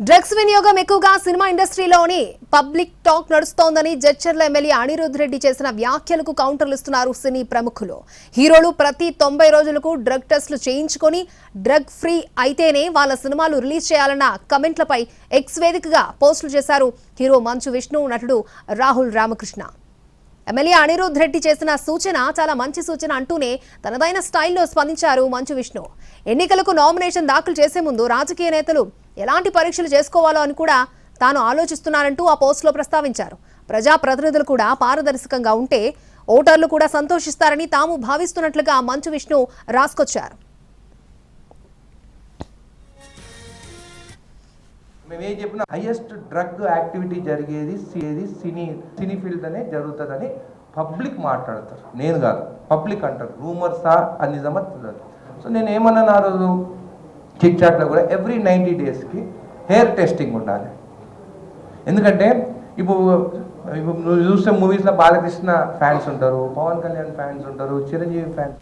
Drugs వినియోగం ఎక్కువగా cinema ఇండస్ట్రీలోని పబ్లిక్ టాక్ నడుస్తోందని జడ్చర్ల ఎమ్మెల్యే అనిరుద్ రెడ్డి చేసిన వ్యాఖ్యలకు కౌంటర్లు ఇస్తున్నారు సినీ ప్రముఖులు. హీరోలు ప్రతి 90 రోజులకు డ్రగ్ టెస్టులు చేయించుకొని డ్రగ్ ఫ్రీ అయితేనే వాళ్ళ సినిమాలు రిలీజ్ చేయాలన్న కమెంట్లపై ఎక్స్ వేదికగా పోస్టులు చేశారు హీరో మంచు విష్ణు, నటుడు రాహుల్ రామకృష్ణ. ఎమ్మెల్యే అనిరుద్ రెడ్డి చేసిన సూచన చాలా మంచి సూచన అంటూనే తనదైన స్టైల్లో స్పందించారు మంచు విష్ణు. ఎన్నికలకు నామినేషన్ దాఖలు చేసే ముందు రాజకీయ నేతలు ఎలాంటి పరీక్షలు చేసుకోవాలో అని కూడా తాను ఆలోచిస్తున్నానంటూ ఆ పోస్టులో ప్రస్తావించారు. ప్రజాప్రతినిధులు కూడా పారదర్శకంగా ఉంటే ఓటర్లు కూడా సంతోషిస్తారని తాము భావిస్తున్నట్లుగా మంచు విష్ణు రాసుకొచ్చారు. మేమేం చెప్పినా హైయెస్ట్ డ్రగ్ యాక్టివిటీ జరిగేది సినీ ఫీల్డ్ అనే జరుగుతుందని పబ్లిక్ మాట్లాడతారు, నేను కాదు, పబ్లిక్ అంటారు. రూమర్సా అది నిజమా తెలియదు. సో నేను ఏమన్నాను ఆ రోజు చిట్ చాట్లో కూడా, ఎవ్రీ 90 డేస్కి హెయిర్ టెస్టింగ్ ఉండాలి. ఎందుకంటే ఇప్పుడు నువ్వు చూస్తే మూవీస్లో బాలకృష్ణ ఫ్యాన్స్ ఉంటారు, పవన్ కళ్యాణ్ ఫ్యాన్స్ ఉంటారు, చిరంజీవి ఫ్యాన్స్